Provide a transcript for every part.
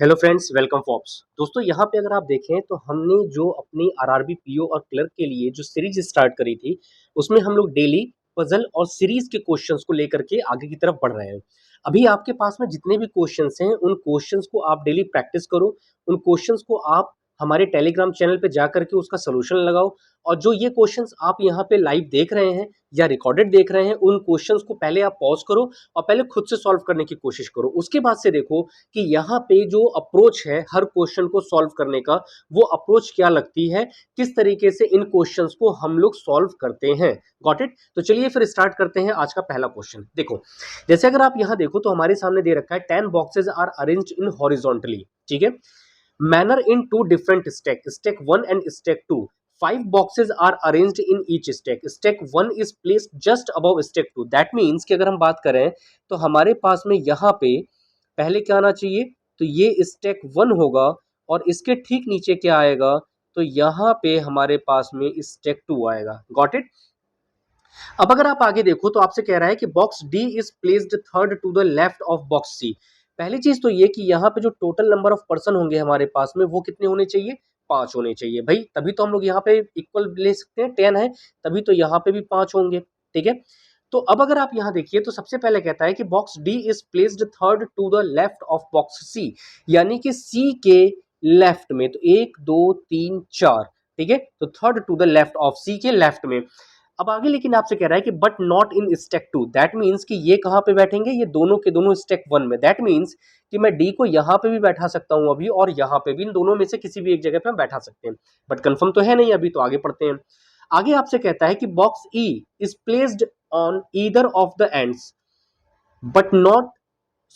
Hello friends, welcome फॉप्स। दोस्तों, यहाँ पे अगर आप देखें तो हमने जो अपनी आरआरबी पीओ और क्लर्क के लिए जो सीरीज स्टार्ट करी थी, उसमें हम लोग डेली पजल और सीरीज के क्वेश्चंस को लेकर के आगे की तरफ बढ़ रहे हैं। अभी आपके पास में जितने भी क्वेश्चंस हैं, उन क्वेश्चंस को आप डेली प्रैक्टिस करो। उन क्वेश्चंस को आप हमारे टेलीग्राम चैनल पे जा करके उसका सोल्यूशन लगाओ। और जो ये क्वेश्चंस आप यहाँ पे लाइव देख रहे हैं या रिकॉर्डेड देख रहे हैं, उन क्वेश्चंस को पहले आप पॉज करो और पहले खुद से सॉल्व करने की कोशिश करो। उसके बाद से देखो कि यहाँ पे जो अप्रोच है हर क्वेश्चन को सॉल्व करने का, वो अप्रोच क्या लगती है, किस तरीके से इन क्वेश्चंस को हम लोग सॉल्व करते हैं। Got it? तो चलिए फिर स्टार्ट करते हैं आज का पहला क्वेश्चन। देखो, जैसे अगर आप यहाँ देखो तो हमारे सामने दे रखा है 10 boxes are arranged in horizontally. ठीक है, manner in two different stack, stack 1 and stack 2। 5 boxes are arranged in each stack. Stack 1 is placed just above stack 2. That means कि अगर हम बात करें तो हमारे पास में यहाँ पे पहले क्या आना चाहिए, तो ये स्टेक 1 होगा और इसके ठीक नीचे क्या आएगा, तो यहाँ पे हमारे पास में स्टेक 2 आएगा। Got it? अब अगर आप आगे देखो तो आपसे कह रहा है कि box D is placed third to the left of box C. पहली चीज तो ये कि यहाँ पे जो टोटल नंबर ऑफ पर्सन होंगे हमारे पास में, वो कितने होने चाहिए? 5 होने चाहिए भाई, तभी तो हम लोग यहाँ पे इक्वल ले सकते हैं। 10 है, तभी तो यहाँ पे भी 5 होंगे। ठीक है, तो अब अगर आप यहाँ देखिए तो सबसे पहले कहता है कि box D is placed third to the left of box C, यानी कि सी के लेफ्ट में। तो 1 2 3 4, ठीक है, तो third to the left of C के लेफ्ट में। अब आगे लेकिन आपसे कह रहा है कि but not in stack 2। That means कि ये कहां पे बैठेंगे? ये दोनों के दोनों स्टेक 1 में। दैट मीन्स कि मैं डी को यहां पे भी बैठा सकता हूं अभी, और यहां पे भी, इन दोनों में से किसी भी एक जगह पे हम बैठा सकते हैं। बट कंफर्म तो है नहीं अभी, तो आगे पढ़ते हैं। आगे आपसे कहता है कि box E is placed on either of the ends but not,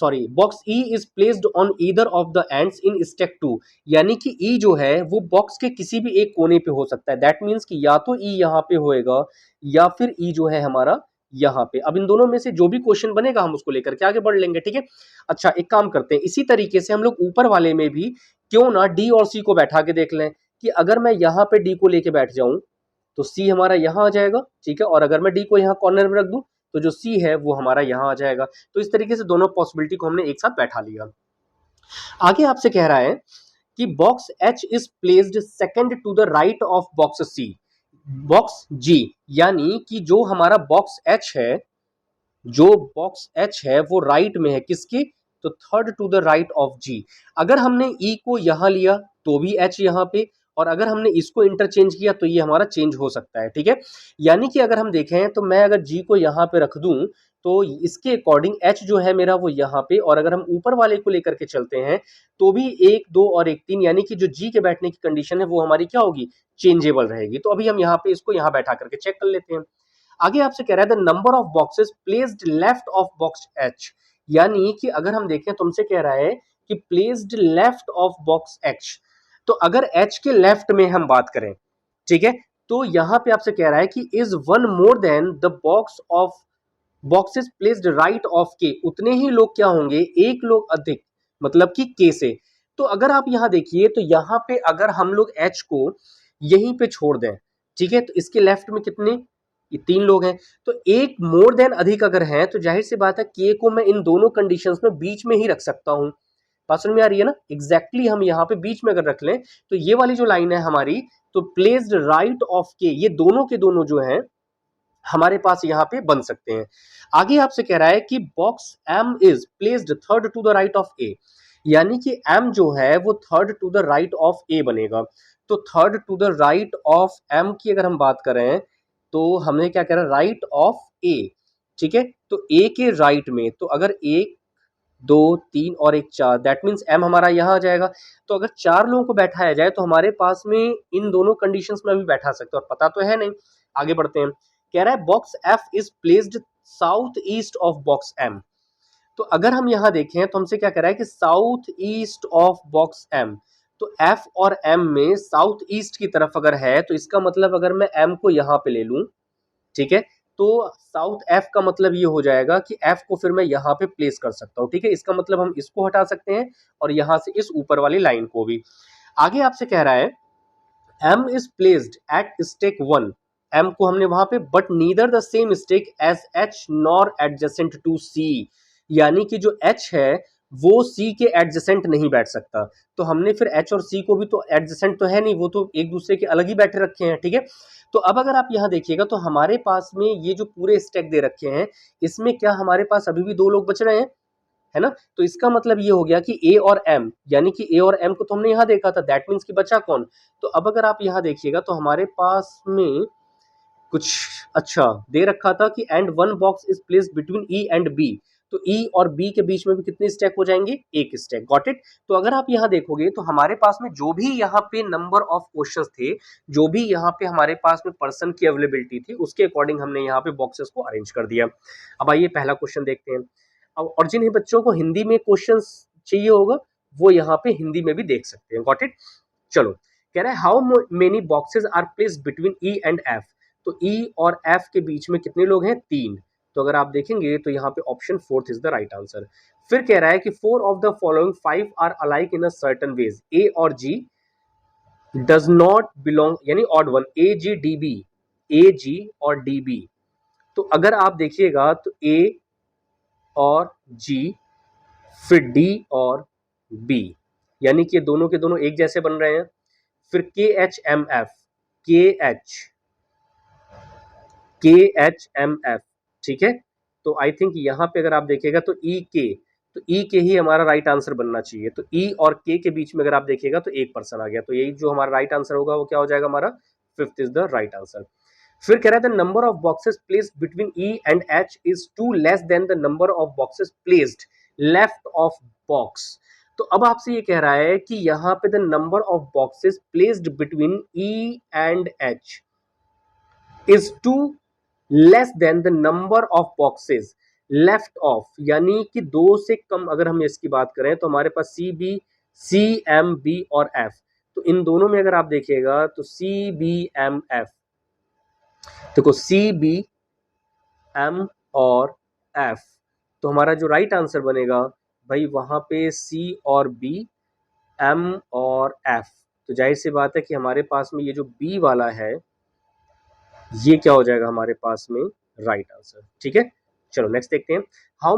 sorry, box E is placed on either of the ends in stack 2। यानी कि ई जो है वो बॉक्स के किसी भी एक कोने पे हो सकता है। दैट मीन्स कि या तो ई यहाँ पे होएगा या फिर ई जो है हमारा यहाँ पे। अब इन दोनों में से जो भी क्वेश्चन बनेगा हम उसको लेकर के आगे बढ़ लेंगे। ठीक है, अच्छा एक काम करते हैं, इसी तरीके से हम लोग ऊपर वाले में भी क्यों ना डी और सी को बैठा के देख लें कि अगर मैं यहाँ पे डी को लेके बैठ जाऊं तो सी हमारा यहाँ आ जाएगा। ठीक है, और अगर मैं डी को यहाँ कॉर्नर में रख दूं तो जो सी है वो हमारा यहाँ आ जाएगा। तो इस तरीके से दोनों पॉसिबिलिटी को हमने एक साथ बैठा लिया। आगे आपसे कह रहा है कि box H is placed second to the right of box C, box G, यानी कि जो हमारा बॉक्स एच है, जो बॉक्स एच है वो राइट में है किसके? तो third to the right of G. अगर हमने ई को यहां लिया तो भी एच यहां पे, और अगर हमने इसको इंटरचेंज किया तो ये हमारा चेंज हो सकता है। ठीक है, यानी कि अगर हम देखें तो मैं अगर जी को यहां पे रख दूं तो इसके अकॉर्डिंग एच जो है मेरा वो यहाँ पे, और अगर हम ऊपर वाले को लेकर के चलते हैं तो भी 1 2 और 1 3, यानी कि जो जी के बैठने की कंडीशन है वो हमारी क्या होगी? चेंजेबल रहेगी। तो अभी हम यहाँ पे इसको यहाँ बैठा करके चेक कर लेते हैं। आगे आपसे कह रहा है the number of boxes placed left of box H, यानी कि अगर हम देखें तुमसे कह रहा है कि placed left of box H, तो अगर एच के लेफ्ट में हम बात करें, ठीक है, तो यहां पे आपसे कह रहा है कि is one more than the box of boxes placed right of के, उतने ही लोग क्या होंगे? एक लोग अधिक, मतलब कि के से। तो अगर आप यहां देखिए तो यहां पे अगर हम लोग एच को यहीं पे छोड़ दें, ठीक है, तो इसके लेफ्ट में कितने? ये 3 लोग हैं। तो एक मोर देन अधिक अगर है तो जाहिर सी बात है के को मैं इन दोनों कंडीशंस में बीच में ही रख सकता हूं। बात समझ में आ रही है ना? एग्जैक्टली हम यहाँ पे बीच में अगर रख लें तो ये वाली जो लाइन है हमारी, तो प्लेस्ड राइट ऑफ के, ये दोनों के दोनों जो हैं हमारे पास यहाँ पे बन सकते हैं। आगे आपसे कह रहा है कि box M is placed third to the right of A, यानी कि एम जो है वो third to the right of A बनेगा। तो third to the right of M की अगर हम बात करें तो हमने क्या कह रहा है? राइट ऑफ ए। ठीक है, तो ए के राइट में, तो अगर 1 2 3 और 1 4, दैट मीन्स एम हमारा यहाँ आ जाएगा। तो अगर 4 लोगों को बैठाया जाए तो हमारे पास में इन दोनों कंडीशंस में भी बैठा सकते हैं, और पता तो है नहीं। आगे बढ़ते हैं, कह रहा है box F is placed south east of box M. तो अगर हम यहां देखें तो हमसे क्या कह रहा है कि south east of box M, तो एफ और एम में साउथ ईस्ट की तरफ अगर है तो इसका मतलब अगर मैं एम को यहां पे ले लूं, ठीक है, तो साउथ एफ का मतलब ये हो जाएगा कि एफ को फिर मैं यहाँ पे प्लेस कर सकता हूँ। ठीक है, इसका मतलब हम इसको हटा सकते हैं और यहाँ से इस ऊपर वाली लाइन को भी। आगे आपसे कह रहा है M is placed at stack 1, M को हमने वहां पे, but neither the same stack as H nor adjacent to C, यानी कि जो एच है वो सी के एडजेसेंट नहीं बैठ सकता। तो हमने फिर एच और सी को भी, तो एडजेसेंट तो है नहीं, वो तो एक दूसरे के अलग ही बैठे रखे हैं, ठीक है। तो अब अगर आप यहाँ देखिएगा तो हमारे पास में ये जो पूरे स्टैक दे रखे हैं, इसमें क्या हमारे पास अभी भी 2 लोग बच रहे हैं, है ना। तो इसका मतलब ये हो गया कि ए और एम, यानी कि ए और एम को तो हमने यहाँ देखा था, दैट मीन्स कि बचा कौन। तो अब अगर आप यहाँ देखिएगा तो हमारे पास में कुछ अच्छा दे रखा था कि and one box is placed between E and B. तो ई और बी के बीच में भी कितने स्टैक हो जाएंगे, एक स्टैक, गॉट इट। तो अगर आप यहाँ देखोगे तो हमारे पास में जो भी यहाँ पे नंबर ऑफ क्वेश्चंस थे, जो भी यहाँ पे हमारे पास में पर्सन की अवेलेबिलिटी थी, उसके अकॉर्डिंग हमने यहाँ पे बॉक्सेस को अरेंज कर दिया। अब आइए पहला क्वेश्चन देखते हैं। अब और जिन बच्चों को हिंदी में क्वेश्चन चाहिए होगा वो यहाँ पे हिंदी में भी देख सकते हैं, गॉट इट। चलो, कह रहा है how many boxes are placed between E and F. तो ई और एफ के बीच में कितने लोग हैं, 3। तो अगर आप देखेंगे तो यहाँ पे option 4 is the right answer. फिर कह रहा है कि 4 of the following 5 are alike in a certain ways, A और जी डज नॉट बिलोंग, यानी odd one, A G D B, A G और डी बी। तो अगर आप देखिएगा तो ए और जी, फिर डी और बी, यानी कि दोनों के दोनों एक जैसे बन रहे हैं। फिर के एच एम एफ, के एच एम एफ, ठीक है। तो आई थिंक यहाँ पे अगर आप देखिएगा तो ई के, तो ई के ही हमारा राइट आंसर बनना चाहिए। तो ई और के बीच में अगर आप देखिएगा तो एक पर्सन आ गया, तो यही जो हमारा राइट आंसर होगा वो क्या हो जाएगा, हमारा 5th is the right answer. फिर कह रहा है the number of boxes placed between E and H is 2 less than the number of boxes placed left of box. तो अब आपसे ये कह रहा है कि यहाँ पे the number of boxes placed between E and H is 2 less than the number of boxes left of, यानी कि 2 से कम अगर हम इसकी बात करें तो हमारे पास C B, C M B और एफ। तो इन दोनों में अगर आप देखिएगा तो सी बी एम एफ, देखो सी बी एम और एफ, तो हमारा जो राइट आंसर बनेगा भाई वहां पे सी और बी, एम और एफ। तो जाहिर सी बात है कि हमारे पास में ये जो बी वाला है ये क्या हो जाएगा हमारे पास में राइट आंसर, ठीक है। चलो नेक्स्ट देखते हैं। How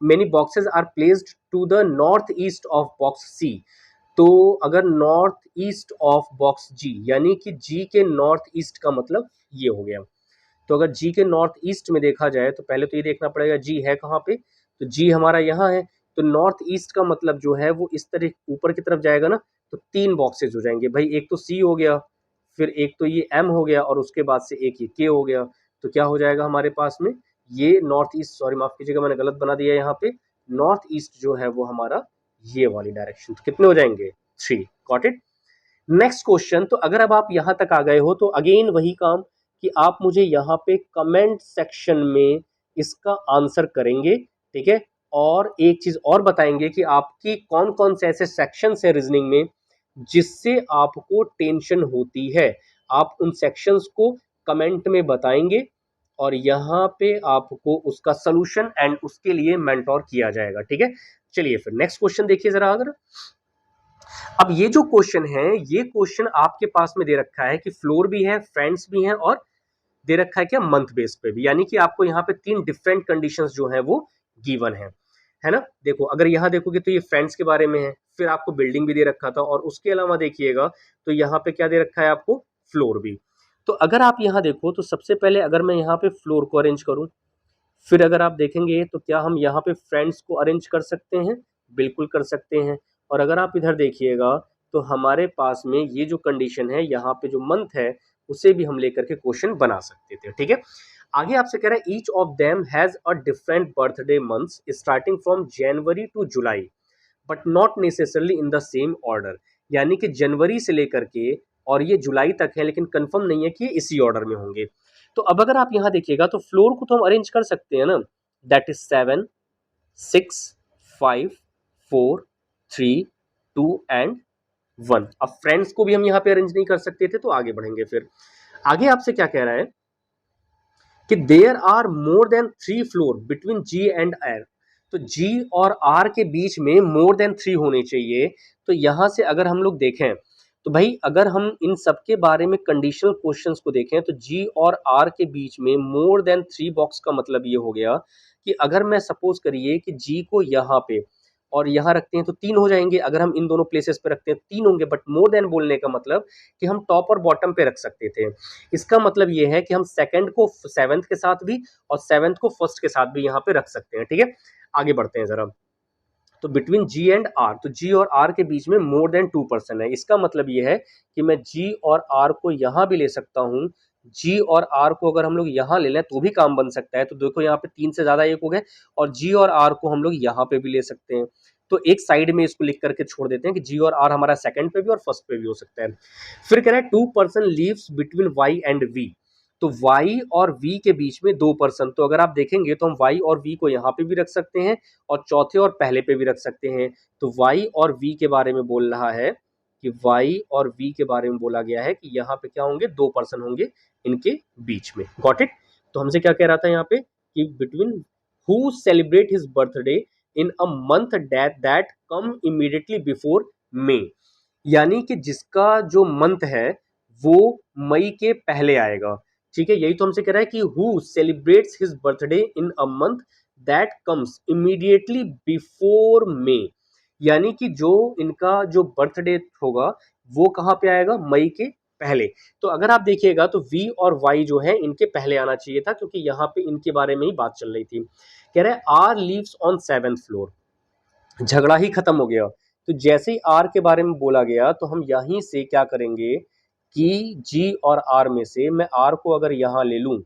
many boxes are placed to the north east of box C. तो अगर north east of box G, यानी कि जी के नॉर्थ ईस्ट का मतलब ये हो गया। तो अगर जी के नॉर्थ ईस्ट में देखा जाए तो पहले तो ये देखना पड़ेगा जी है कहाँ पे। तो जी हमारा यहाँ है, तो नॉर्थ ईस्ट का मतलब जो है वो इस तरह ऊपर की तरफ जाएगा ना। तो 3 बॉक्सेस हो जाएंगे भाई, एक तो सी हो गया, फिर एक तो ये एम हो गया, और उसके बाद से एक ये के हो गया। तो क्या हो जाएगा हमारे पास में, ये नॉर्थ ईस्ट, सॉरी माफ कीजिएगा मैंने गलत बना दिया यहाँ पे, नॉर्थ ईस्ट जो है वो हमारा ये वाली डायरेक्शन। तो कितने हो जाएंगे, 3, गॉट इट। Next question. तो अगर अब आप यहां तक आ गए हो तो अगेन वही काम कि आप मुझे यहाँ पे कमेंट सेक्शन में इसका आंसर करेंगे, ठीक है। और एक चीज और बताएंगे कि आपकी कौन कौन से ऐसे सेक्शन है रीजनिंग में जिससे आपको टेंशन होती है। आप उन सेक्शंस को कमेंट में बताएंगे और यहाँ पे आपको उसका सोल्यूशन एंड उसके लिए मेंटोर किया जाएगा, ठीक है। चलिए फिर नेक्स्ट क्वेश्चन देखिए जरा। अगर अब ये जो क्वेश्चन है, ये क्वेश्चन आपके पास में दे रखा है कि फ्लोर भी है, फ्रेंड्स भी हैं, और दे रखा है क्या, मंथ बेस पे भी, यानी कि आपको यहाँ पे 3 डिफरेंट कंडीशंस जो है वो गिवन है ना। देखो अगर यहाँ देखोगे तो ये फ्रेंड्स के बारे में है, फिर आपको बिल्डिंग भी दे रखा था, और उसके अलावा देखिएगा तो यहाँ पे क्या दे रखा है आपको, फ्लोर भी। तो अगर आप यहाँ देखो तो सबसे पहले अगर मैं यहाँ पे फ्लोर को अरेंज करूँ, फिर अगर आप देखेंगे तो क्या हम यहाँ पे फ्रेंड्स को अरेंज कर सकते हैं, बिल्कुल कर सकते हैं। और अगर आप इधर देखिएगा तो हमारे पास में ये जो कंडीशन है, यहाँ पे जो मंथ है उसे भी हम लेकर के क्वेश्चन बना सकते थे, ठीक है। आगे आपसे कह रहा है each of them has a different birthday months starting from January to July but not necessarily in the same order, यानी कि जनवरी से लेकर के और ये जुलाई तक है, लेकिन कंफर्म नहीं है कि ये इसी ऑर्डर में होंगे। तो अब अगर आप यहाँ देखिएगा तो फ्लोर को तो हम अरेंज कर सकते हैं ना, दैट इज 7 6 5 4 3 2 एंड 1। अब फ्रेंड्स को भी हम यहाँ पे अरेंज नहीं कर सकते थे, तो आगे बढ़ेंगे। फिर आगे आपसे क्या कह रहा है कि there are more than 3 floor between G and R. तो जी और आर के बीच में मोर देन 3 होने चाहिए। तो यहां से अगर हम लोग देखें तो भाई अगर हम इन सब के बारे में कंडीशनल क्वेश्चंस को देखें तो जी और आर के बीच में मोर देन 3 बॉक्स का मतलब ये हो गया कि अगर मैं सपोज करिए कि जी को यहाँ पे और यहाँ रखते हैं तो 3 हो जाएंगे। अगर हम इन दोनों प्लेसेस पे रखते हैं 3 होंगे, बट मोर देन बोलने का मतलब कि हम टॉप और बॉटम पे रख सकते थे। इसका मतलब ये है कि हम सेकंड को सेवंथ के साथ भी और सेवंथ को फर्स्ट के साथ भी यहाँ पे रख सकते हैं। ठीक है, आगे बढ़ते हैं जरा। तो बिटवीन जी एंड आर, तो जी और आर के बीच में मोर देन 2% है। इसका मतलब ये है कि मैं जी और आर को यहाँ भी ले सकता हूँ। जी और आर को अगर हम लोग यहाँ ले लें तो भी काम बन सकता है। तो देखो यहाँ पे 3 से ज्यादा एक हो गए, और जी और आर को हम लोग यहाँ पे भी ले सकते हैं। तो एक साइड में इसको लिख करके छोड़ देते हैं कि जी और आर हमारा सेकंड पे भी और फर्स्ट पे भी हो सकता है। फिर कह रहा है 2% lives between Y and V. तो y और v के बीच में 2%। तो अगर आप देखेंगे तो हम y और v को यहाँ पे भी रख सकते हैं और चौथे और पहले पे भी रख सकते हैं। तो y और v के बारे में बोल रहा है कि y और v के बारे में बोला गया है कि यहाँ पे क्या होंगे, 2% होंगे इनके बीच में। Got it. तो हमसे क्या कह रहा था यहाँ पे कि between who celebrate his birthday in a month that come immediately before May, यानी कि जिसका जो मंथ है वो मई के पहले आएगा। ठीक है, यही तो हमसे कह रहा है कि who celebrates his birthday in a month that comes immediately before May, यानी कि जो इनका जो बर्थडे होगा वो कहाँ पे आएगा, मई के पहले। तो अगर आप देखिएगा तो v और y जो है इनके पहले आना चाहिए था, क्योंकि यहाँ पे इनके बारे में ही बात चल रही थी। कह रहे हैं are lives on 7th floor, झगड़ा ही खत्म हो गया। तो जैसे ही आर के बारे में बोला गया तो हम यहीं से क्या करेंगे कि जी और आर में से मैं आर को अगर यहाँ ले लूं,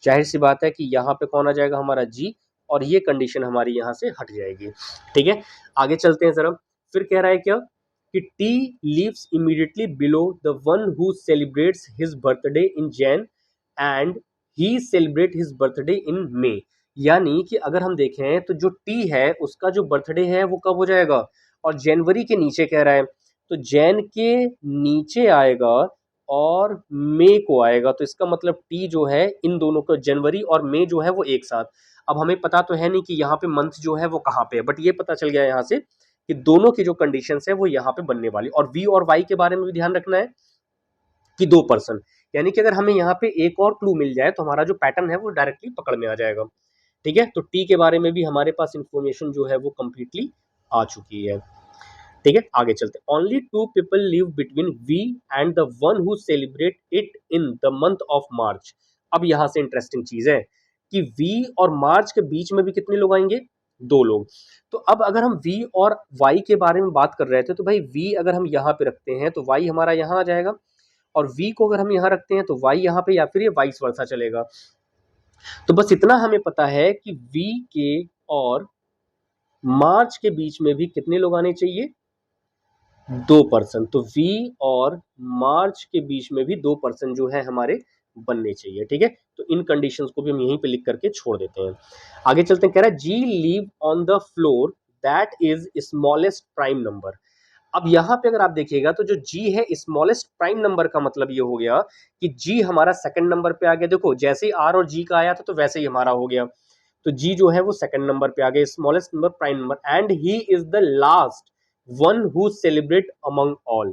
जाहिर सी बात है कि यहाँ पे कौन आ जाएगा, हमारा जी, और ये कंडीशन हमारी यहाँ से हट जाएगी। ठीक है, आगे चलते हैं जरा। फिर कह रहा है क्या कि T lives immediately below the one who celebrates his birthday in Jan and he celebrate his birthday in May, यानी कि अगर हम देखें तो जो टी है उसका जो बर्थडे है वो कब हो जाएगा, और जनवरी के नीचे कह रहा है, तो जैन के नीचे आएगा और मई को आएगा। तो इसका मतलब टी जो है इन दोनों को, जनवरी और मई जो है वो एक साथ। अब हमें पता तो है नहीं कि यहाँ पे मंथ जो है वो कहाँ पे है, बट ये पता चल गया यहाँ से कि दोनों की जो कंडीशंस है वो यहाँ पे बनने वाली। और वी और वाई के बारे में भी ध्यान रखना है कि 2%, यानी कि अगर हमें यहाँ पे एक और क्लू मिल जाए तो हमारा जो पैटर्न है वो डायरेक्टली पकड़ में आ जाएगा। ठीक है, तो टी के बारे में भी हमारे पास इंफॉर्मेशन जो है वो कंप्लीटली आ चुकी है। ठीक है, आगे चलते हैं। Only 2 people live between V and the one who celebrate it in the month of March. अब यहां से इंटरेस्टिंग चीज है कि वी और मार्च के बीच में भी कितने लोग आएंगे, 2 लोग। तो अब अगर हम वी और वाई के बारे में बात कर रहे थे तो भाई वी अगर हम यहाँ पे रखते हैं तो वाई हमारा यहाँ आ जाएगा, और वी को अगर हम यहाँ रखते हैं तो वाई यहाँ पे, या फिर ये वाइस वर्सा चलेगा। तो बस इतना हमें पता है कि वी के और मार्च के बीच में भी कितने लोग आने चाहिए, 2%। तो V और मार्च के बीच में भी 2% जो है हमारे बनने चाहिए। ठीक है, तो इन कंडीशंस को भी हम यहीं पे लिख करके छोड़ देते हैं। आगे चलते हैं, कह रहा है G live on the floor that is smallest prime number. अब यहाँ पे अगर आप देखिएगा तो जो G है स्मॉलेस्ट प्राइम नंबर का मतलब ये हो गया कि G हमारा सेकंड नंबर पे आ गया। देखो जैसे ही R और G का आया था तो वैसे ही हमारा हो गया। तो G जो है वो सेकंड नंबर पे आ गया, smallest number prime number, and he is the last one who celebrate among all.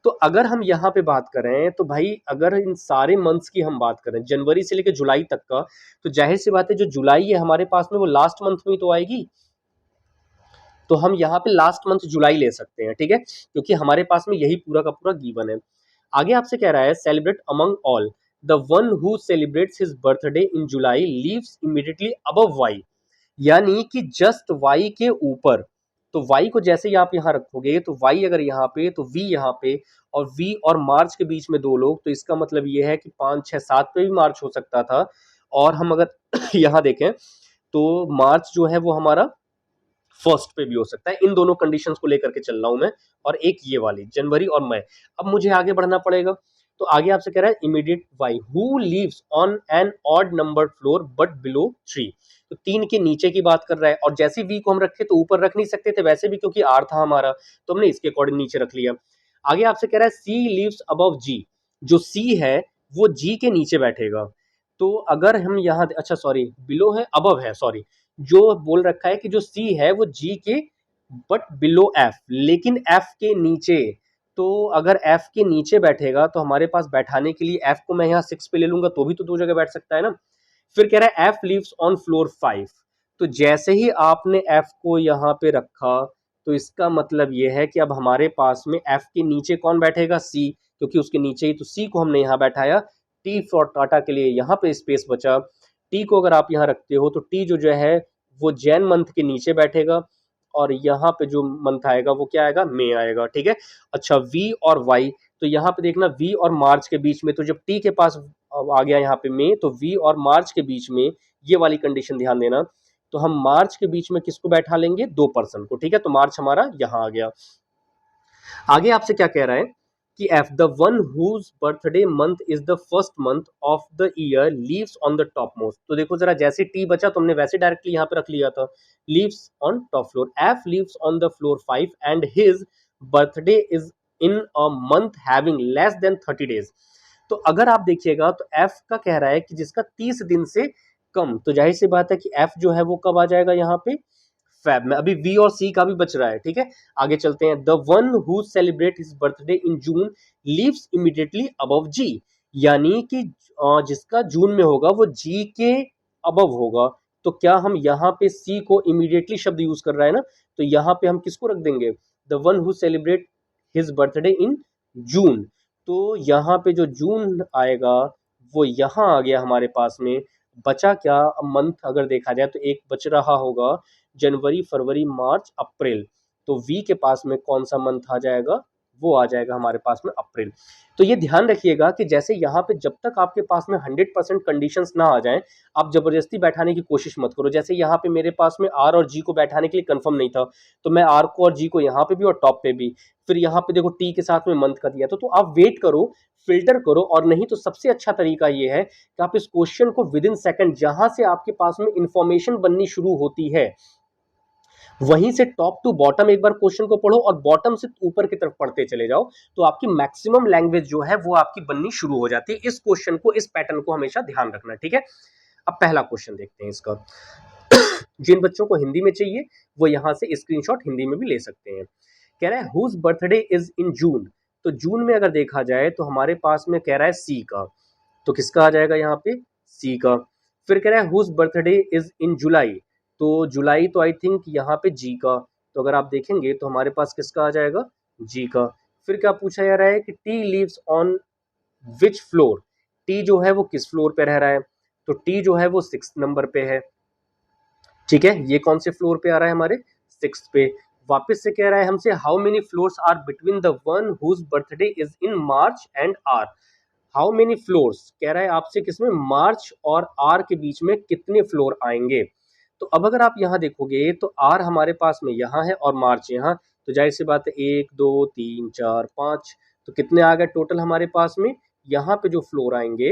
तो अगर हम यहाँ पे बात करें तो भाई अगर इन सारे मंथ्स की हम बात करें जनवरी से लेकर जुलाई तक का, तो जाहिर सी बात है जो जुलाई है हमारे पास में वो लास्ट मंथ में ही तो आएगी। तो हम यहाँ पे लास्ट मंथ जुलाई ले सकते हैं। ठीक है, क्योंकि हमारे पास में यही पूरा का पूरा गिवन है। आगे आपसे कह रहा है celebrate among all the one who celebrates his birthday in July lives immediately above Y, यानी कि जस्ट वाई के ऊपर। तो वाई को जैसे ही आप यहाँ रखोगे तो वाई अगर यहाँ पे तो वी यहाँ पे, और वी और मार्च के बीच में 2 लोग, तो इसका मतलब ये है कि 5 6 7 पे भी मार्च हो सकता था। और हम अगर यहाँ देखें तो मार्च जो है वो हमारा फर्स्ट पे भी हो सकता है। इन दोनों कंडीशंस को लेकर के चल रहा हूं मैं, और एक ये वाली जनवरी और मई। अब मुझे आगे बढ़ना पड़ेगा, तो आगे आपसे कह रहा है immediate Y who lives on an odd number floor but below 3। तो 3 के नीचे की बात कर रहा है, और जैसे वी को हम रखे तो ऊपर रख नहीं सकते थे वैसे भी, क्योंकि आर था हमारा, तो हमने इसके अकॉर्डिंग नीचे रख लिया। आगे आपसे कह रहा है सी लीव्स अबव जी, जो सी है वो जी के नीचे बैठेगा। तो अगर हम यहाँ, अच्छा सॉरी बिलो है, अबव है, सॉरी, जो बोल रखा है कि जो सी है वो जी के बट बिलो एफ, लेकिन एफ के नीचे। तो अगर एफ के नीचे बैठेगा तो हमारे पास बैठाने के लिए एफ को मैं यहाँ 6 पे ले लूंगा तो भी तो 2 जगह बैठ सकता है ना। फिर कह रहा है एफ लिव्स ऑन फ्लोर 5। तो जैसे ही आपने एफ को यहाँ पे रखा, तो इसका मतलब ये है कि अब हमारे पास में एफ के नीचे कौन बैठेगा, सी, क्योंकि उसके नीचे ही तो सी को हमने यहाँ बैठाया। टी फॉर टाटा के लिए यहाँ पे स्पेस बचा। टी को अगर आप यहाँ रखते हो तो टी जो है वो जैन मंथ के नीचे बैठेगा, और यहाँ पे जो मंथ आएगा वो क्या आएगा, मई आएगा। ठीक है। अच्छा, वी और वाई, तो यहाँ पे देखना वी और मार्च के बीच में, तो जब टी के पास अब आ गया यहाँ पे मई, तो वी और मार्च के बीच में ये वाली कंडीशन ध्यान देना। तो हम मार्च के बीच में किसको बैठा लेंगे, 2% को। ठीक है, तो मार्च हमारा यहाँ आ गया। आगे आपसे क्या कह रहा है कि F the one whose birthday month is the first month of the year lives on the topmost. तो देखो जरा, जैसे टी बचा तो हमने वैसे डायरेक्टली यहाँ पे रख लिया था, leaves on top floor. F leaves on the floor 5 and his birthday is in a month having less than 30 days. तो अगर आप देखिएगा तो एफ का कह रहा है कि जिसका 30 दिन से कम, तो जाहिर सी बात है कि एफ जो है वो कब आ जाएगा यहाँ पे, फैब में। अभी वी और सी का भी बच रहा है। ठीक है, आगे चलते हैं। The one who celebrate his birthday in June lives immediately above G, यानी कि जिसका जून में होगा वो जी के अबव होगा। तो क्या हम यहाँ पे सी को इमीडिएटली शब्द यूज कर रहा है ना, तो यहाँ पे हम किसको रख देंगे, the one who celebrate his birthday in June. तो यहाँ पे जो जून आएगा वो यहाँ आ गया हमारे पास में। बचा क्या मंथ, अगर देखा जाए तो एक बच रहा होगा जनवरी, फरवरी, मार्च, अप्रैल। तो वी के पास में कौन सा मंथ आ जाएगा, वो आ जाएगा हमारे पास में अप्रैल। तो ये ध्यान रखिएगा कि जैसे यहाँ पे जब तक आपके पास में 100% कंडीशंस ना आ जाएं, आप जबरदस्ती बैठाने की कोशिश मत करो। जैसे यहाँ पे मेरे पास में आर और जी को बैठाने के लिए कंफर्म नहीं था, तो मैं आर को और जी को यहाँ पे भी और टॉप पे भी, फिर यहाँ पे देखो टी के साथ में मंथ का दिया, तो आप वेट करो, फिल्टर करो। और नहीं तो सबसे अच्छा तरीका ये है कि आप इस क्वेश्चन को विद इन सेकंड, जहां से आपके पास में इंफॉर्मेशन बननी शुरू होती है, वहीं से टॉप टू बॉटम एक बार क्वेश्चन को पढ़ो और बॉटम से ऊपर की तरफ पढ़ते चले जाओ, तो आपकी मैक्सिमम लैंग्वेज जो है वो आपकी बननी शुरू हो जाती है। इस क्वेश्चन को, इस पैटर्न को हमेशा ध्यान रखना। ठीक है, अब पहला क्वेश्चन देखते हैं इसका। जिन बच्चों को हिंदी में चाहिए वो यहां से स्क्रीनशॉट हिंदी में भी ले सकते हैं। कह रहा है whose birthday is in June, तो जून में अगर देखा जाए तो हमारे पास में कह रहा है सी का, तो किसका आ जाएगा यहाँ पे, सी का। फिर कह रहा है हुज बर्थडे इज इन जुलाई, तो जुलाई तो आई थिंक यहाँ पे जी का, तो अगर आप देखेंगे तो हमारे पास किसका आ जाएगा, जी का। फिर क्या पूछा जा रहा है कि T lives on which floor, T जो है वो किस फ्लोर पे रह रहा है, तो टी जो है वो 6th नंबर पे है। ठीक है, ये कौन से फ्लोर पे आ रहा है, हमारे 6th पे। वापस से कह रहा है हमसे how many floors are between the one whose birthday is in March and R. How many floors कह रहा है आपसे, किसमें, मार्च और आर के बीच में कितने फ्लोर आएंगे। तो अब अगर आप यहाँ देखोगे तो आर हमारे पास में यहाँ है और मार्च यहाँ, तो जाहिर सी बात है 1 2 3 4 5, तो कितने आ गए टोटल हमारे पास में, यहाँ पे जो फ्लोर आएंगे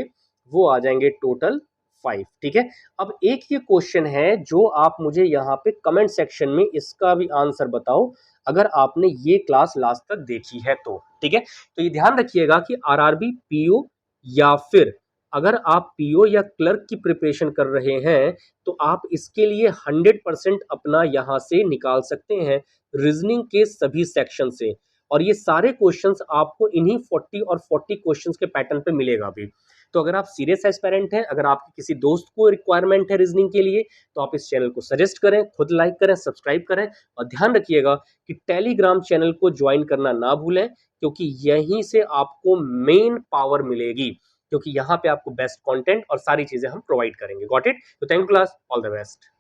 वो आ जाएंगे टोटल 5। ठीक है, अब एक ये क्वेश्चन है जो आप मुझे यहाँ पे कमेंट सेक्शन में इसका भी आंसर बताओ, अगर आपने ये क्लास लास्ट तक देखी है तो। ठीक है, तो ये ध्यान रखिएगा कि आरआरबी पीओ, या फिर अगर आप पीओ या क्लर्क की प्रिपरेशन कर रहे हैं, तो आप इसके लिए 100% अपना यहाँ से निकाल सकते हैं रीजनिंग के सभी सेक्शन से। और ये सारे क्वेश्चंस आपको इन्हीं 40 और 40 क्वेश्चंस के पैटर्न पे मिलेगा भी। तो अगर आप सीरियस एस्पिरेंट हैं, अगर आपके किसी दोस्त को रिक्वायरमेंट है रीजनिंग के लिए, तो आप इस चैनल को सजेस्ट करें, खुद लाइक करें, सब्सक्राइब करें। और ध्यान रखिएगा कि टेलीग्राम चैनल को ज्वाइन करना ना भूलें, क्योंकि यहीं से आपको मेन पावर मिलेगी, क्योंकि यहाँ पे आपको बेस्ट कंटेंट और सारी चीजें हम प्रोवाइड करेंगे। Got it? तो thank you class, all the best.